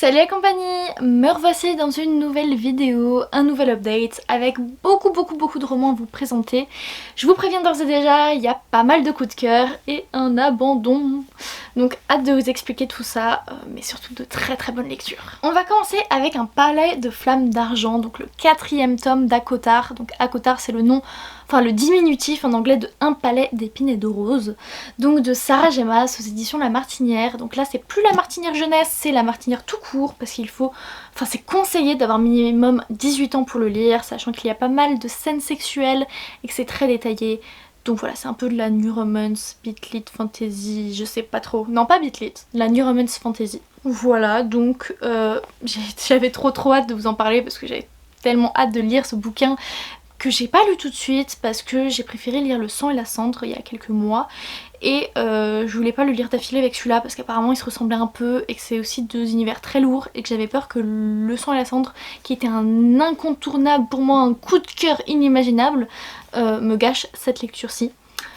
Salut la compagnie, me revoici dans une nouvelle vidéo, un nouvel update avec beaucoup de romans à vous présenter. Je vous préviens d'ores et déjà, il y a pas mal de coups de cœur et un abandon. Donc hâte de vous expliquer tout ça, mais surtout de très bonnes lectures. On va commencer avec un palais de flammes d'argent, donc le 4e tome d'Acotar. Donc Acotar c'est le nom, enfin le diminutif en anglais de Un palais d'épines et de roses. Donc de Sarah Gemas aux éditions La Martinière. Donc là c'est plus La Martinière jeunesse, c'est La Martinière tout court parce qu'il faut, enfin c'est conseillé d'avoir minimum 18 ans pour le lire, sachant qu'il y a pas mal de scènes sexuelles et que c'est très détaillé. Donc voilà, c'est un peu de la New Romance, Bitlit Fantasy, je sais pas trop. Non, pas Bitlit, la New Romance Fantasy. Voilà, donc j'avais trop hâte de vous en parler parce que j'avais tellement hâte de lire ce bouquin que j'ai pas lu tout de suite parce que j'ai préféré lire Le sang et la cendre il y a quelques mois. Et je voulais pas le lire d'affilée avec celui-là parce qu'apparemment il se ressemblait un peu et que c'est aussi deux univers très lourds et que j'avais peur que Le sang et la cendre, qui était un incontournable pour moi, un coup de cœur inimaginable, me gâche cette lecture-ci.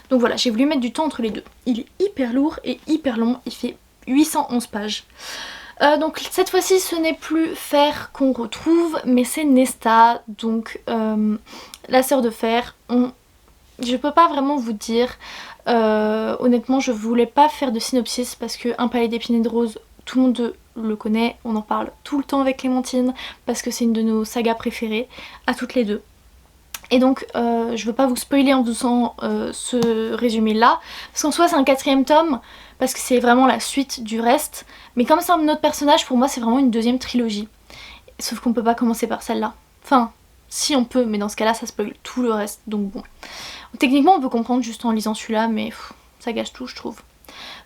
Donc voilà, j'ai voulu mettre du temps entre les deux. Il est hyper lourd et hyper long, il fait 811 pages. Donc cette fois-ci ce n'est plus Fer qu'on retrouve mais c'est Nesta, donc la sœur de Fer. Je peux pas vraiment vous dire, honnêtement je voulais pas faire de synopsis parce que Un palais d'épines et de roses, tout le monde le connaît, on en parle tout le temps avec Clémentine parce que c'est une de nos sagas préférées à toutes les deux. Et donc je veux pas vous spoiler en vous faisant ce résumé là, parce qu'en soi c'est un 4e tome, parce que c'est vraiment la suite du reste, mais comme c'est un autre personnage, pour moi c'est vraiment une deuxième trilogie. Sauf qu'on peut pas commencer par celle-là. Enfin, si on peut, mais dans ce cas-là ça spoil tout le reste, donc bon. Techniquement on peut comprendre juste en lisant celui-là, mais ça gâche tout je trouve.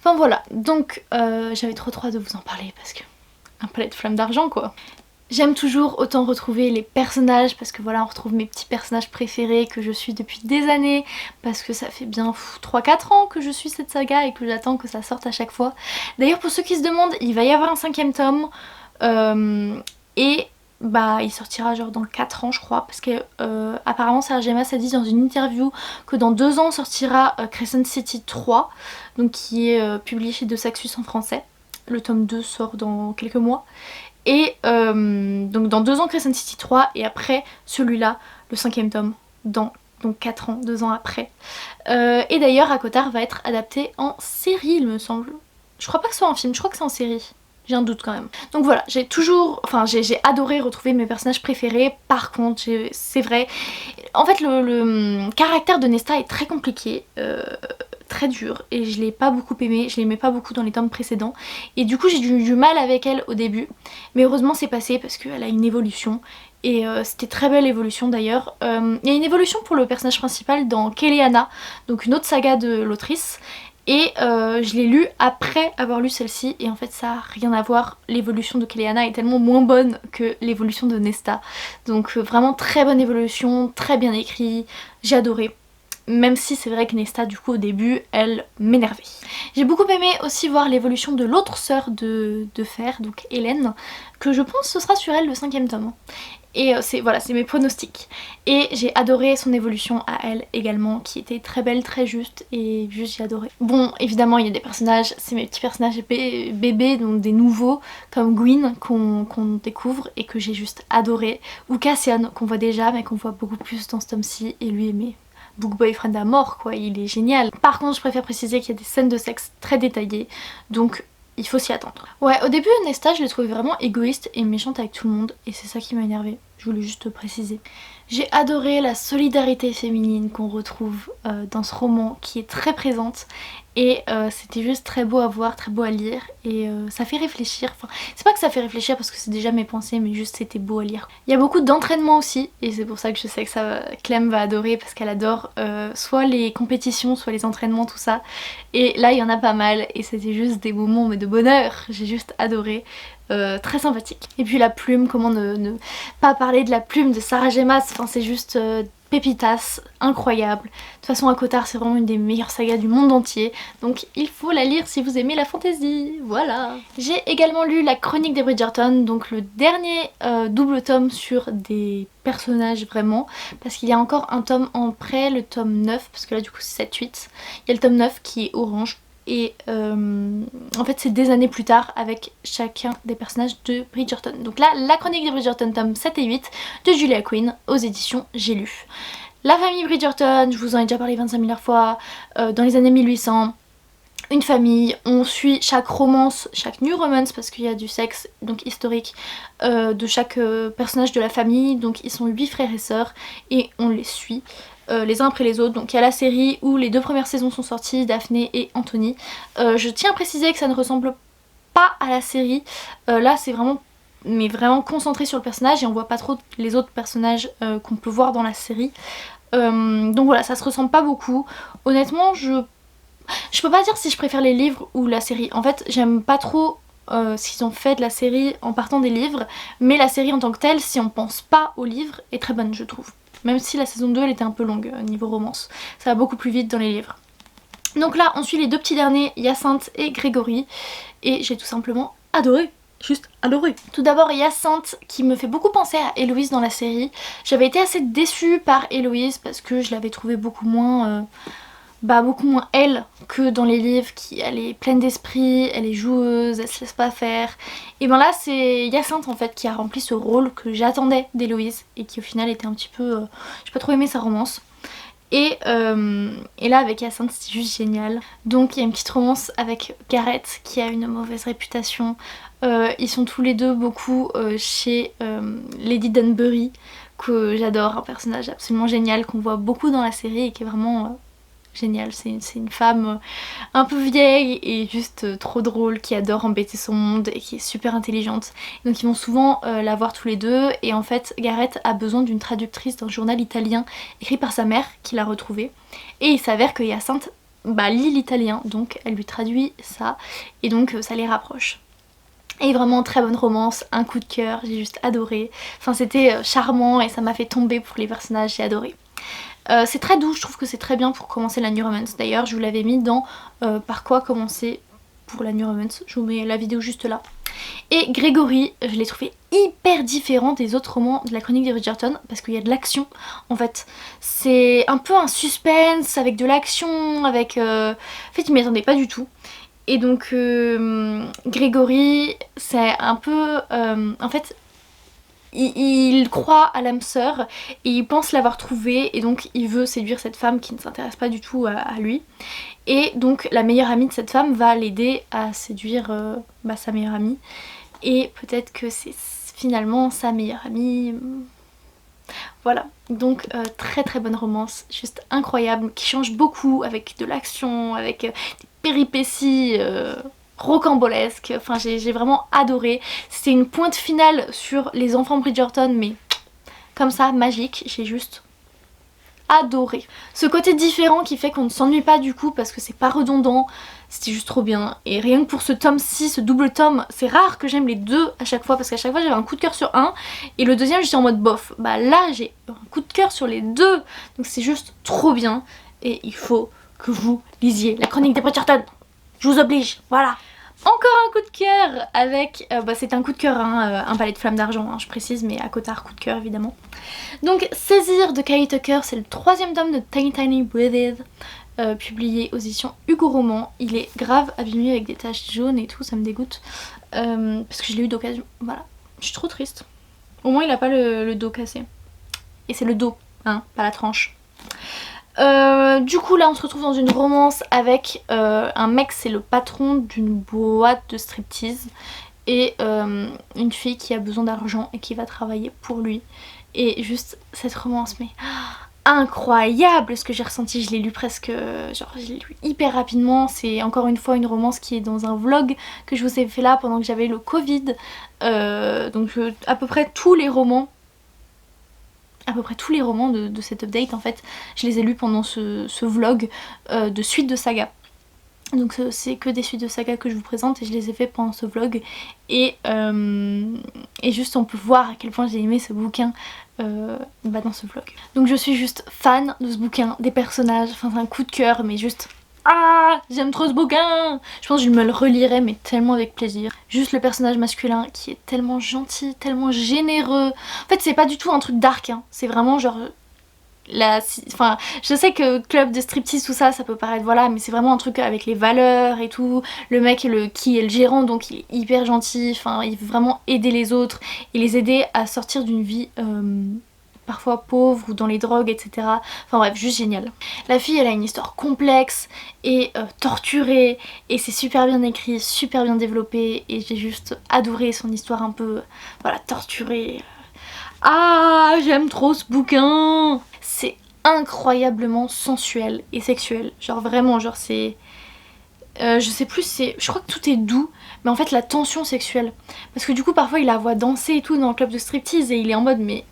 Enfin voilà, donc j'avais trop hâte de vous en parler, parce que un palais de flammes d'argent quoi. J'aime toujours autant retrouver les personnages parce que voilà, on retrouve mes petits personnages préférés que je suis depuis des années, parce que ça fait bien 3-4 ans que je suis cette saga et que j'attends que ça sorte à chaque fois. D'ailleurs pour ceux qui se demandent, il va y avoir un 5e tome et bah il sortira genre dans 4 ans je crois, parce que apparemment Sarah Gemas a dit dans une interview que dans 2 ans sortira Crescent City 3, donc qui est publié chez De Saxus en français. Le tome 2 sort dans quelques mois. Et donc dans 2 ans Crescent City 3 et après celui-là, le 5e tome, dans donc 4 ans, 2 ans après. Et d'ailleurs Acotar va être adapté en série il me semble. Je crois pas que ce soit en film, je crois que c'est en série. J'ai un doute quand même. Donc voilà, j'ai adoré retrouver mes personnages préférés. Par contre, c'est vrai, en fait le caractère de Nesta est très compliqué. Très dure et je l'ai pas beaucoup aimée, je l'aimais pas beaucoup dans les tomes précédents et du coup j'ai eu du mal avec elle au début, mais heureusement c'est passé parce qu'elle a une évolution et c'était très belle évolution d'ailleurs. Il y a une évolution pour le personnage principal dans Keleana, donc une autre saga de l'autrice, et je l'ai lu après avoir lu celle-ci et en fait ça a rien à voir, l'évolution de Keleana est tellement moins bonne que l'évolution de Nesta, donc vraiment très bonne évolution, très bien écrit, j'ai adoré. Même si c'est vrai que Nesta du coup au début elle m'énervait. J'ai beaucoup aimé aussi voir l'évolution de l'autre sœur de Fer, donc Hélène, que je pense ce sera sur elle le 5e tome. Et voilà, c'est mes pronostics. Et j'ai adoré son évolution à elle également, qui était très belle, très juste, et juste j'ai adoré. Bon, évidemment il y a des personnages, c'est mes petits personnages bébés, donc des nouveaux, comme Gwyn qu'on découvre et que j'ai juste adoré, ou Cassian qu'on voit déjà mais qu'on voit beaucoup plus dans ce tome-ci, et lui aimer. Book boyfriend à mort quoi, il est génial. Par contre je préfère préciser qu'il y a des scènes de sexe très détaillées, donc il faut s'y attendre. Ouais, au début Nesta je l'ai trouvée vraiment égoïste et méchante avec tout le monde et c'est ça qui m'a énervée, je voulais juste préciser. J'ai adoré la solidarité féminine qu'on retrouve dans ce roman qui est très présente et c'était juste très beau à voir, très beau à lire et ça fait réfléchir. Enfin, c'est pas que ça fait réfléchir parce que c'est déjà mes pensées, mais juste c'était beau à lire. Il y a beaucoup d'entraînement aussi et c'est pour ça que je sais que Clem va adorer, parce qu'elle adore soit les compétitions, soit les entraînements, tout ça. Et là il y en a pas mal et c'était juste des moments mais de bonheur, j'ai juste adoré. Très sympathique. Et puis la plume, comment ne pas parler de la plume de Sarah Gemas, enfin c'est juste pépitas, incroyable. De toute façon Acotar c'est vraiment une des meilleures sagas du monde entier, donc il faut la lire si vous aimez la fantasy, voilà. J'ai également lu La Chronique des Bridgerton, donc le dernier double tome sur des personnages vraiment, parce qu'il y a encore un tome en prêt, le tome 9, parce que là du coup c'est 7-8. Il y a le tome 9 qui est orange, et en fait c'est des années plus tard avec chacun des personnages de Bridgerton. Donc là, la chronique de Bridgerton tome 7 et 8 de Julia Quinn aux éditions J'ai lu. La famille Bridgerton, je vous en ai déjà parlé 25 000 fois, dans les années 1800, une famille, on suit chaque romance, chaque new romance parce qu'il y a du sexe donc historique de chaque personnage de la famille, donc ils sont 8 frères et sœurs et on les suit les uns après les autres. Donc il y a la série où les 2 premières saisons sont sorties, Daphné et Anthony. Je tiens à préciser que ça ne ressemble pas à la série, là c'est vraiment mais vraiment concentré sur le personnage et on voit pas trop les autres personnages qu'on peut voir dans la série. Donc voilà, ça se ressemble pas beaucoup. Honnêtement, je peux pas dire si je préfère les livres ou la série. En fait, j'aime pas trop ce qu'ils ont fait de la série en partant des livres, mais la série en tant que telle, si on pense pas aux livres, est très bonne, je trouve. Même si la saison 2 elle était un peu longue niveau romance. Ça va beaucoup plus vite dans les livres. Donc là, on suit les 2 petits derniers, Hyacinthe et Grégory, et j'ai tout simplement adoré. Juste adoré. Tout d'abord Hyacinthe qui me fait beaucoup penser à Héloïse dans la série. J'avais été assez déçue par Héloïse parce que je l'avais trouvée beaucoup moins elle que dans les livres, elle est pleine d'esprit, elle est joueuse, elle se laisse pas faire. Et ben là c'est Hyacinthe en fait qui a rempli ce rôle que j'attendais d'Héloïse et qui au final était un petit peu... j'ai pas trop aimé sa romance. Et là avec Hyacinthe c'est juste génial. Donc il y a une petite romance avec Gareth qui a une mauvaise réputation. Ils sont tous les deux beaucoup chez Lady Dunbury, que j'adore, un personnage absolument génial qu'on voit beaucoup dans la série et qui est vraiment génial. C'est une femme un peu vieille et juste trop drôle, qui adore embêter son monde et qui est super intelligente. Donc ils vont souvent la voir tous les deux et en fait Gareth a besoin d'une traductrice d'un journal italien écrit par sa mère qui l'a retrouvé. Et il s'avère que Hyacinthe lit l'italien, donc elle lui traduit ça et donc ça les rapproche. Et vraiment très bonne romance, un coup de cœur, j'ai juste adoré. Enfin c'était charmant et ça m'a fait tomber pour les personnages, j'ai adoré. C'est très doux, je trouve que c'est très bien pour commencer la new romance. D'ailleurs je vous l'avais mis dans par quoi commencer pour la new romance, je vous mets la vidéo juste là. Et Grégory, je l'ai trouvé hyper différent des autres romans de la chronique de Bridgerton parce qu'il y a de l'action en fait. C'est un peu un suspense avec de l'action, avec... En fait je m'y attendais pas du tout. Et donc Grégory c'est un peu... en fait il croit à l'âme sœur et il pense l'avoir trouvée et donc il veut séduire cette femme qui ne s'intéresse pas du tout à lui. Et donc la meilleure amie de cette femme va l'aider à séduire sa meilleure amie. Et peut-être que c'est finalement sa meilleure amie. Voilà, donc très très bonne romance, juste incroyable, qui change beaucoup avec de l'action, avec des péripéties rocambolesques. Enfin j'ai vraiment adoré. C'est une pointe finale sur les enfants Bridgerton, mais comme ça, magique, j'ai juste adoré. Ce côté différent qui fait qu'on ne s'ennuie pas du coup parce que c'est pas redondant, c'était juste trop bien. Et rien que pour ce tome-ci, ce double tome, c'est rare que j'aime les deux à chaque fois parce qu'à chaque fois j'avais un coup de cœur sur un et le deuxième j'étais en mode bof. Bah là j'ai un coup de cœur sur les deux, donc c'est juste trop bien et il faut que vous lisiez la chronique des Bridgerton. Je vous oblige, voilà. Encore un coup de cœur avec, c'est un coup de cœur, hein, un palais de flammes d'argent, hein, je précise, mais à Cotard, coup de cœur évidemment. Donc Saisir de Kay Tucker, c'est le 3e tome de Tiny Tiny Breathes, publié aux éditions Hugo Roman. Il est grave abîmé avec des taches jaunes et tout, ça me dégoûte, parce que je l'ai eu d'occasion, voilà. Je suis trop triste. Au moins il a pas le dos cassé. Et c'est le dos, hein, pas la tranche. Du coup là on se retrouve dans une romance avec un mec, c'est le patron d'une boîte de striptease et une fille qui a besoin d'argent et qui va travailler pour lui. Et juste cette romance, mais incroyable ce que j'ai ressenti, je l'ai lu presque, genre je l'ai lu hyper rapidement. C'est encore une fois une romance qui est dans un vlog que je vous ai fait là pendant que j'avais le Covid. Donc à peu près tous les romans de cette update en fait, je les ai lus pendant ce vlog de suite de saga. Donc c'est que des suites de saga que je vous présente et je les ai fait pendant ce vlog. Et juste on peut voir à quel point j'ai aimé ce bouquin dans ce vlog. Donc je suis juste fan de ce bouquin, des personnages, enfin c'est un coup de cœur mais juste... Ah, j'aime trop ce bouquin. Je pense que je me le relirai mais tellement avec plaisir. Juste le personnage masculin qui est tellement gentil, tellement généreux. En fait c'est pas du tout un truc dark, hein. C'est vraiment genre enfin, je sais que club de striptease, tout ça, ça peut paraître voilà, mais c'est vraiment un truc avec les valeurs et tout. Le mec qui est le gérant, donc il est hyper gentil, enfin, il veut vraiment aider les autres et les aider à sortir d'une vie parfois pauvre ou dans les drogues, etc. Enfin bref, juste génial. La fille, elle a une histoire complexe et torturée, et c'est super bien écrit, super bien développé, et j'ai juste adoré son histoire un peu, voilà, torturée. Ah, j'aime trop ce bouquin! C'est incroyablement sensuel et sexuel. Genre vraiment, genre c'est... je sais plus, je crois que tout est doux, mais en fait la tension sexuelle. Parce que du coup parfois il la voit danser et tout dans le club de striptease et il est en mode mais...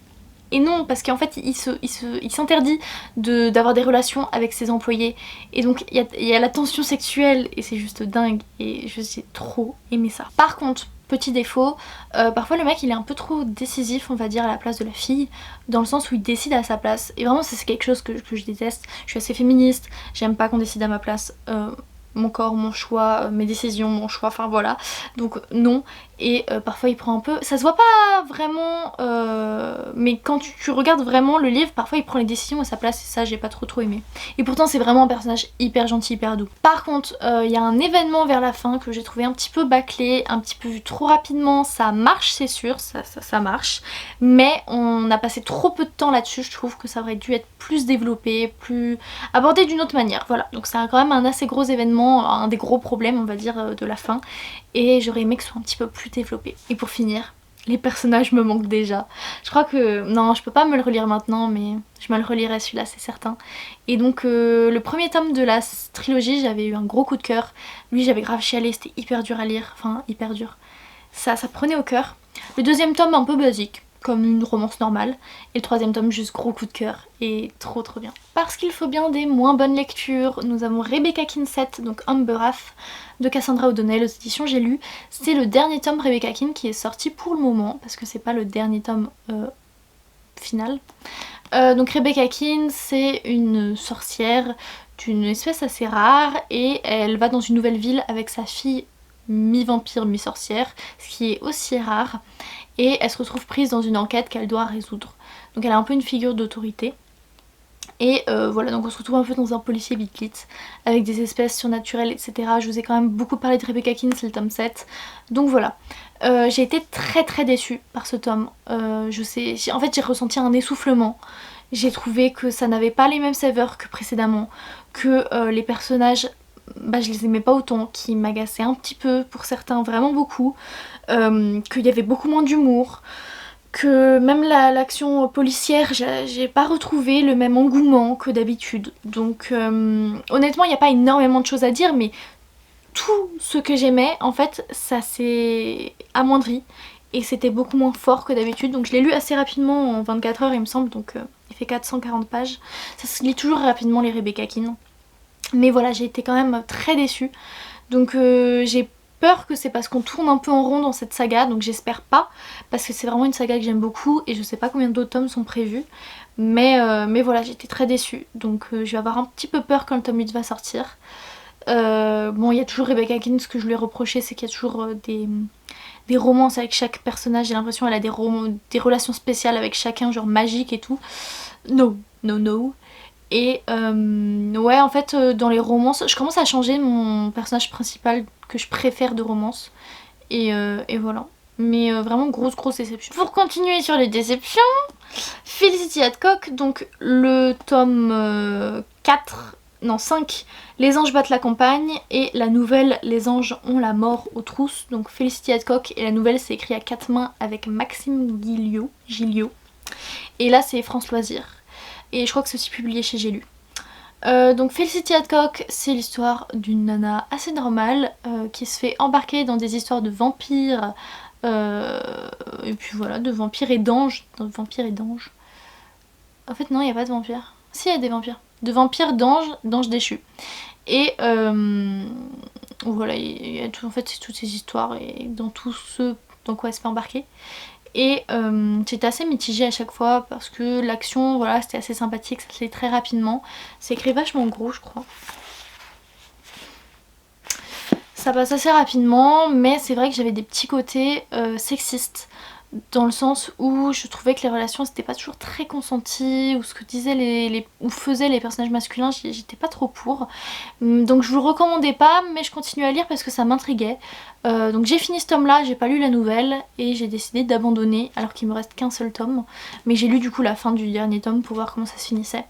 Et non, parce qu'en fait il s'interdit d'avoir des relations avec ses employés. Et donc il y a la tension sexuelle et c'est juste dingue. Et j'ai trop aimé ça. Par contre, petit défaut, parfois le mec il est un peu trop décisif, on va dire, à la place de la fille, dans le sens où il décide à sa place. Et vraiment c'est quelque chose que je déteste. Je suis assez féministe, j'aime pas qu'on décide à ma place. Mon corps, mon choix, mes décisions, mon choix, enfin voilà. Donc non. Et parfois il prend un peu... Ça se voit pas vraiment, mais quand tu regardes vraiment le livre, parfois il prend les décisions à sa place et ça j'ai pas trop aimé. Et pourtant c'est vraiment un personnage hyper gentil, hyper doux. Par contre, il y a un événement vers la fin que j'ai trouvé un petit peu bâclé, un petit peu vu trop rapidement. Ça marche, c'est sûr, ça marche. Mais on a passé trop peu de temps là-dessus, je trouve que ça aurait dû être plus développé, plus abordé d'une autre manière. Voilà, donc c'est quand même un assez gros événement, un des gros problèmes on va dire de la fin. Et j'aurais aimé que ce soit un petit peu plus développé. Et pour finir, les personnages me manquent déjà. Je crois que... Non, je peux pas me le relire maintenant, mais je me le relirai celui-là, c'est certain. Et donc le premier tome de la trilogie, j'avais eu un gros coup de cœur. Lui, j'avais grave chialé, c'était hyper dur à lire. Enfin, hyper dur. Ça prenait au cœur. Le deuxième tome, un peu basique, comme une romance normale. Et le troisième tome, juste gros coup de cœur. Et trop bien. Parce qu'il faut bien des moins bonnes lectures, nous avons Rebecca Kinsett, donc Amber Wrath, de Cassandra O'Donnell aux éditions J'ai lu. C'est le dernier tome Rebecca Kin qui est sorti pour le moment, parce que c'est pas le dernier tome final. Donc Rebecca Kin, c'est une sorcière d'une espèce assez rare, et elle va dans une nouvelle ville avec sa fille mi-vampire, mi-sorcière, ce qui est aussi rare, et elle se retrouve prise dans une enquête qu'elle doit résoudre. Donc elle a un peu une figure d'autorité. Et voilà, donc on se retrouve un peu dans un policier beat lit avec des espèces surnaturelles, etc. Je vous ai quand même beaucoup parlé de Rebecca Kin, c'est le tome 7. Donc voilà. J'ai été très déçue par ce tome. En fait j'ai ressenti un essoufflement. J'ai trouvé que ça n'avait pas les mêmes saveurs que précédemment. Que les personnages, je les aimais pas autant. Qui m'agaçaient un petit peu pour certains, vraiment beaucoup. Qu'il y avait beaucoup moins d'humour. Que même l'action policière, j'ai pas retrouvé le même engouement que d'habitude. Donc honnêtement, il n'y a pas énormément de choses à dire, mais tout ce que j'aimais, en fait, ça s'est amoindri. Et c'était beaucoup moins fort que d'habitude. Donc je l'ai lu assez rapidement, en 24 heures il me semble, donc il fait 440 pages. Ça se lit toujours rapidement les Rebecca Kin. Mais voilà, j'ai été quand même très déçue. Donc j'ai peur que c'est parce qu'on tourne un peu en rond dans cette saga, donc j'espère pas, parce que c'est vraiment une saga que j'aime beaucoup et je sais pas combien d'autres tomes sont prévus, mais voilà, j'étais très déçue, donc je vais avoir un petit peu peur quand le tome 8 va sortir. Bon, il y a toujours Rebecca Kin, ce que je lui ai reproché, c'est qu'il y a toujours des romances avec chaque personnage, j'ai l'impression qu'elle a des relations spéciales avec chacun, genre magiques et tout. No. Et ouais, en fait dans les romances, je commence à changer mon personnage principal que je préfère de romance. Et voilà. Mais vraiment grosse déception. Pour continuer sur les déceptions, Felicity Hadcock, donc le tome 4, non 5, Les anges battent la campagne, et la nouvelle Les anges ont la mort aux trousses. Donc Felicity Hadcock, et la nouvelle c'est écrit à 4 mains avec Maxime Gilliot. Et là c'est France Loisirs. Et je crois que c'est aussi publié chez J'ai lu. Donc Felicity Hadcock, c'est l'histoire d'une nana assez normale qui se fait embarquer dans des histoires de vampires, et puis voilà, de vampires et d'anges. En fait non, il n'y a pas de vampires. Si, il y a des vampires. De vampires, d'anges déchus. Et voilà, en fait c'est toutes ces histoires et dans tout ce dans quoi elle se fait embarquer. Et j'étais assez mitigée à chaque fois parce que l'action, voilà, c'était assez sympathique, ça se lit très rapidement. C'est écrit vachement gros, je crois. Ça passe assez rapidement, mais c'est vrai que j'avais des petits côtés sexistes dans le sens où je trouvais que les relations c'était pas toujours très consenti, ou ce que disaient ou faisaient les personnages masculins, j'étais pas trop pour. Donc je vous le recommandais pas, mais je continue à lire parce que ça m'intriguait. Donc j'ai fini ce tome là, j'ai pas lu la nouvelle et j'ai décidé d'abandonner alors qu'il me reste qu'un seul tome. Mais j'ai lu du coup la fin du dernier tome pour voir comment ça se finissait.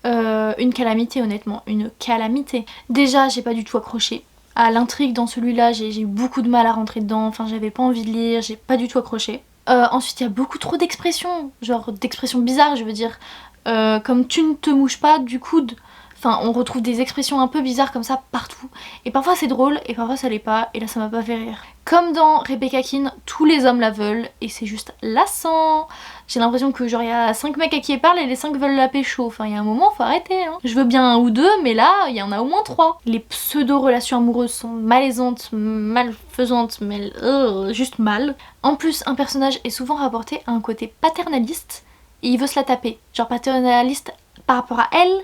Une calamité, honnêtement, une calamité. Déjà j'ai pas du tout accroché à l'intrigue dans celui-là, j'ai eu beaucoup de mal à rentrer dedans, enfin j'avais pas envie de lire, j'ai pas du tout accroché. Ensuite il y a beaucoup trop d'expressions, genre d'expressions bizarres je veux dire, comme tu ne te mouches pas du coude. Enfin on retrouve des expressions un peu bizarres comme ça partout. Et parfois c'est drôle et parfois ça l'est pas, et là ça m'a pas fait rire. Comme dans Rebecca Keane, tous les hommes la veulent et c'est juste lassant. J'ai l'impression que genre il y a 5 mecs à qui elle parle et les 5 veulent la pécho. Enfin il y a un moment faut arrêter hein. Je veux bien un ou deux mais là il y en a au moins 3. Les pseudo-relations amoureuses sont malaisantes, malfaisantes, mais juste mal. En plus un personnage est souvent rapporté à un côté paternaliste et il veut se la taper. Genre paternaliste par rapport à elle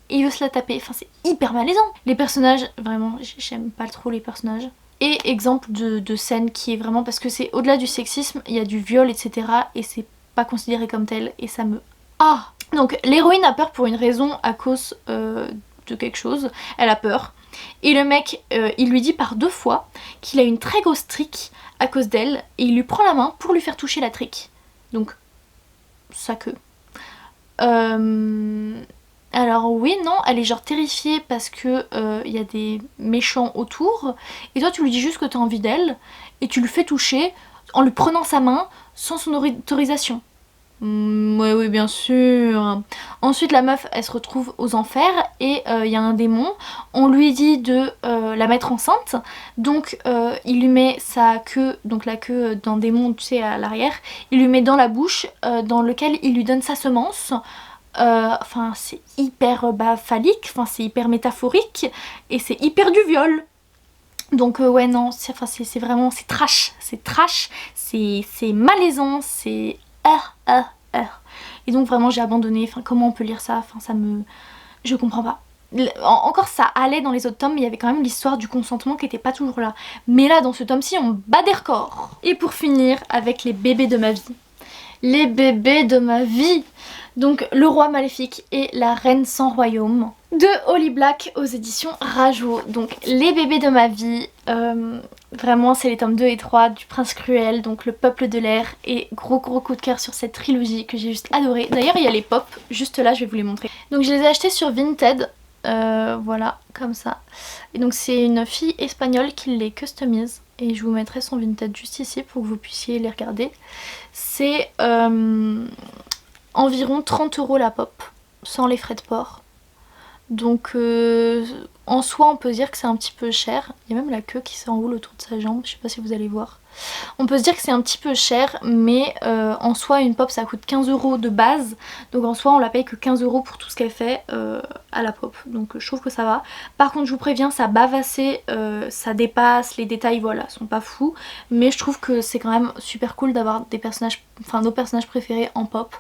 et il veut se la taper. Enfin c'est hyper malaisant. Les personnages, vraiment j'aime pas trop les personnages. Et exemple de scène qui est vraiment, parce que c'est au-delà du sexisme, il y a du viol etc. et c'est pas considéré comme tel et ça me... Ah. Donc l'héroïne a peur pour une raison à cause de quelque chose, elle a peur. Et le mec, il lui dit par 2 fois qu'il a une très grosse trique à cause d'elle et il lui prend la main pour lui faire toucher la trique. Donc, ça que... Alors oui, non, elle est genre terrifiée parce que y a des méchants autour et toi tu lui dis juste que t'as envie d'elle et tu lui fais toucher en lui prenant sa main sans son autorisation. Ouais, oui, bien sûr. Ensuite, la meuf, elle se retrouve aux enfers et il y a un démon. On lui dit de la mettre enceinte. Donc, il lui met sa queue, donc la queue d'un démon, tu sais, à l'arrière. Il lui met dans la bouche, dans lequel il lui donne sa semence. Enfin, c'est hyper phallique, enfin, c'est hyper métaphorique et c'est hyper du viol. Donc ouais non, c'est vraiment, c'est trash, c'est malaisant, c'est... Et donc vraiment j'ai abandonné, enfin comment on peut lire ça, enfin ça me... Je comprends pas. Encore ça allait dans les autres tomes mais il y avait quand même l'histoire du consentement qui était pas toujours là. Mais là dans ce tome-ci on bat des records. Et pour finir avec les bébés de ma vie. Les bébés de ma vie. Donc Le Roi Maléfique et La Reine sans Royaume de Holly Black aux éditions Rajo. Donc les bébés de ma vie, vraiment c'est les tomes 2 et 3 du Prince Cruel, donc Le Peuple de l'air, et gros coup de cœur sur cette trilogie que j'ai juste adoré. D'ailleurs il y a les pop, juste là je vais vous les montrer. Donc je les ai achetés sur Vinted, voilà comme ça. Et donc c'est une fille espagnole qui les customise. Et je vous mettrai son Vinted juste ici pour que vous puissiez les regarder. C'est environ 30 € la pop, sans les frais de port. Donc en soi on peut se dire que c'est un petit peu cher. Il y a même la queue qui s'enroule autour de sa jambe, je sais pas si vous allez voir. On peut se dire que c'est un petit peu cher, mais en soi une pop ça coûte 15 € de base. Donc en soi on la paye que 15 € pour tout ce qu'elle fait à la pop. Donc je trouve que ça va. Par contre je vous préviens, ça bave assez, ça dépasse, les détails voilà sont pas fous. Mais je trouve que c'est quand même super cool d'avoir des personnages, enfin nos personnages préférés en pop.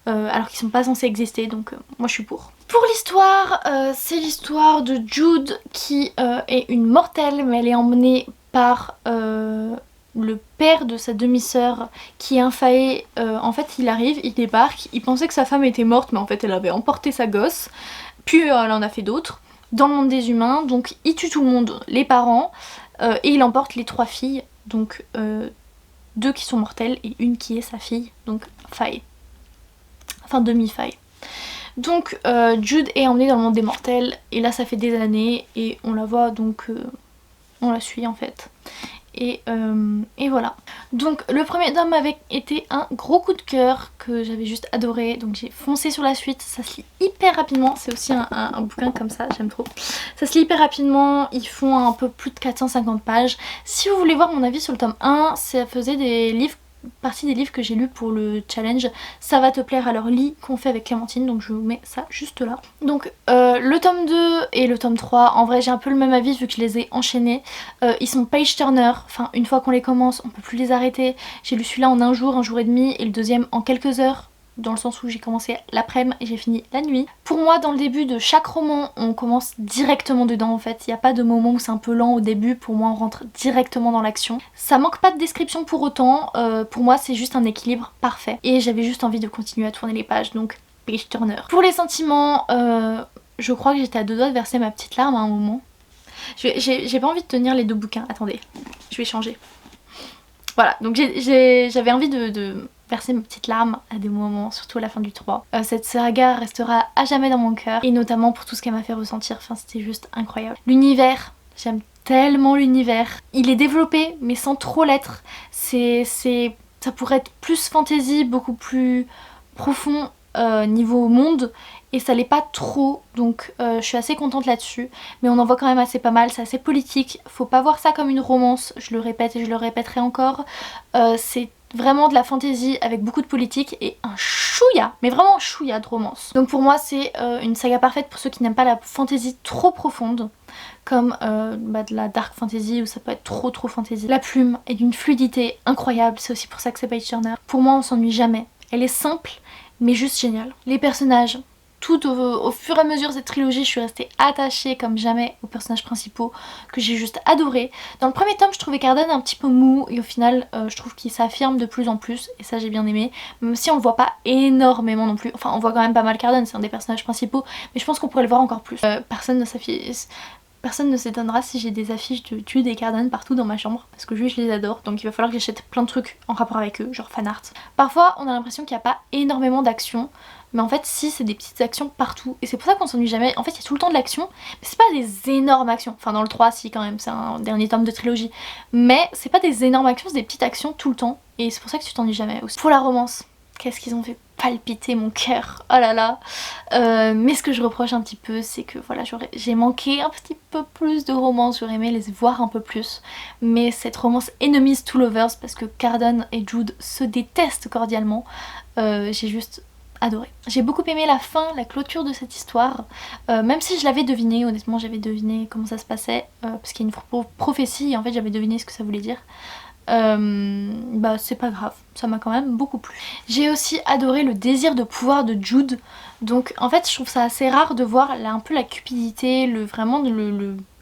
Alors qu'ils sont pas censés exister, donc moi je suis pour. Pour l'histoire, c'est l'histoire de Jude qui est une mortelle, mais elle est emmenée par le père de sa demi-sœur qui est un faé. En fait il arrive, il débarque, il pensait que sa femme était morte mais en fait elle avait emporté sa gosse, puis elle en a fait d'autres dans le monde des humains, donc il tue tout le monde, les parents, et il emporte les 3 filles, donc 2 qui sont mortelles et une qui est sa fille, donc faé. Enfin demi-faille. Donc Jude est emmenée dans le monde des mortels et là ça fait des années et on la voit donc on la suit en fait. Et voilà. Donc le premier tome avait été un gros coup de cœur que j'avais juste adoré, donc j'ai foncé sur la suite. Ça se lit hyper rapidement, c'est aussi un bouquin comme ça, j'aime trop. Ça se lit hyper rapidement, ils font un peu plus de 450 pages. Si vous voulez voir mon avis sur le tome 1, ça faisait partie des livres que j'ai lus pour le challenge Ça va te plaire, alors lis qu'on fait avec Clémentine, donc je vous mets ça juste là. Donc le tome 2 et le tome 3, en vrai j'ai un peu le même avis vu que je les ai enchaînés. Ils sont page turner, enfin une fois qu'on les commence on peut plus les arrêter. J'ai lu celui-là en un jour et demi et le deuxième en quelques heures. dans le sens où j'ai commencé l'après-midi et j'ai fini la nuit. Pour moi, dans le début de chaque roman, on commence directement dedans en fait. Il n'y a pas de moment où c'est un peu lent au début, pour moi on rentre directement dans l'action. Ça manque pas de description pour autant, pour moi c'est juste un équilibre parfait. Et j'avais juste envie de continuer à tourner les pages, donc page turner. Pour les sentiments, je crois que j'étais à 2 doigts de verser ma petite larme à un moment. J'ai pas envie de tenir les 2 bouquins, attendez, je vais changer. Voilà, donc j'avais envie de verser mes petites larmes à des moments, surtout à la fin du 3. Cette saga restera à jamais dans mon cœur, et notamment pour tout ce qu'elle m'a fait ressentir, enfin c'était juste incroyable. L'univers, j'aime tellement l'univers. Il est développé, mais sans trop l'être. Ça pourrait être plus fantasy, beaucoup plus profond niveau monde, et ça l'est pas trop, donc je suis assez contente là-dessus, mais on en voit quand même assez pas mal, c'est assez politique, faut pas voir ça comme une romance, je le répète et je le répéterai encore, c'est vraiment de la fantaisie avec beaucoup de politique et un chouïa, mais vraiment un chouïa de romance. Donc pour moi c'est une saga parfaite pour ceux qui n'aiment pas la fantaisie trop profonde, comme de la dark fantasy où ça peut être trop fantasy. La plume est d'une fluidité incroyable, c'est aussi pour ça que c'est page turner. Pour moi on s'ennuie jamais, elle est simple mais juste géniale. Les personnages, tout au fur et à mesure de cette trilogie, je suis restée attachée comme jamais aux personnages principaux que j'ai juste adoré. Dans le premier tome, je trouvais Cardan un petit peu mou et au final, je trouve qu'il s'affirme de plus en plus et ça j'ai bien aimé. Même si on le voit pas énormément non plus. Enfin, on voit quand même pas mal Cardan, c'est un des personnages principaux, mais je pense qu'on pourrait le voir encore plus. Personne ne s'étonnera si j'ai des affiches de Jude et Cardan partout dans ma chambre parce que je les adore, donc il va falloir que j'achète plein de trucs en rapport avec eux, genre fan art. Parfois on a l'impression qu'il n'y a pas énormément d'action, mais en fait si, c'est des petites actions partout et c'est pour ça qu'on s'ennuie jamais. En fait il y a tout le temps de l'action, mais c'est pas des énormes actions, enfin dans le 3 si quand même, c'est un dernier tome de trilogie, mais c'est pas des énormes actions, c'est des petites actions tout le temps et c'est pour ça que tu t'ennuies jamais aussi. Pour la romance, qu'est-ce qu'ils ont fait palpiter mon cœur, oh là là. Mais ce que je reproche un petit peu, c'est que voilà, j'ai manqué un petit peu plus de romance, j'aurais aimé les voir un peu plus, mais cette romance Enemies to Lovers, parce que Cardan et Jude se détestent cordialement, j'ai juste adoré. J'ai beaucoup aimé la fin, la clôture de cette histoire, même si je l'avais deviné, honnêtement j'avais deviné comment ça se passait, parce qu'il y a une prophétie et en fait j'avais deviné ce que ça voulait dire. C'est pas grave, ça m'a quand même beaucoup plu. J'ai aussi adoré le désir de pouvoir de Jude, donc en fait je trouve ça assez rare de voir un peu la cupidité, vraiment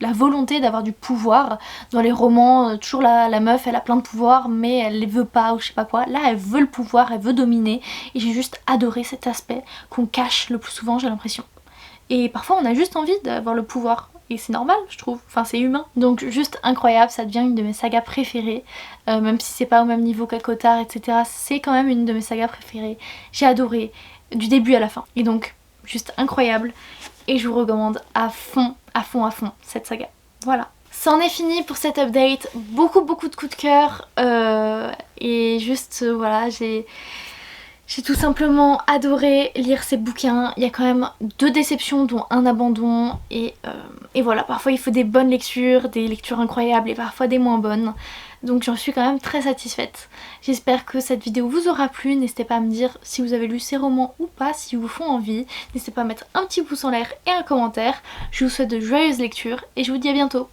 la volonté d'avoir du pouvoir dans les romans. Toujours la meuf elle a plein de pouvoirs mais elle les veut pas ou je sais pas quoi. Là elle veut le pouvoir, elle veut dominer et j'ai juste adoré cet aspect qu'on cache le plus souvent, j'ai l'impression. Et parfois on a juste envie d'avoir le pouvoir. Et c'est normal je trouve, enfin c'est humain. Donc juste incroyable, ça devient une de mes sagas préférées. Même si c'est pas au même niveau qu'Akotar etc. C'est quand même une de mes sagas préférées. J'ai adoré du début à la fin. Et donc juste incroyable. Et je vous recommande à fond cette saga. Voilà. C'en est fini pour cette update. Beaucoup de coups de cœur. Et juste voilà, j'ai tout simplement adoré lire ces bouquins. Il y a quand même 2 déceptions dont un abandon et voilà, parfois il faut des bonnes lectures, des lectures incroyables et parfois des moins bonnes. Donc j'en suis quand même très satisfaite. J'espère que cette vidéo vous aura plu. N'hésitez pas à me dire si vous avez lu ces romans ou pas, si vous font envie. N'hésitez pas à mettre un petit pouce en l'air et un commentaire. Je vous souhaite de joyeuses lectures et je vous dis à bientôt.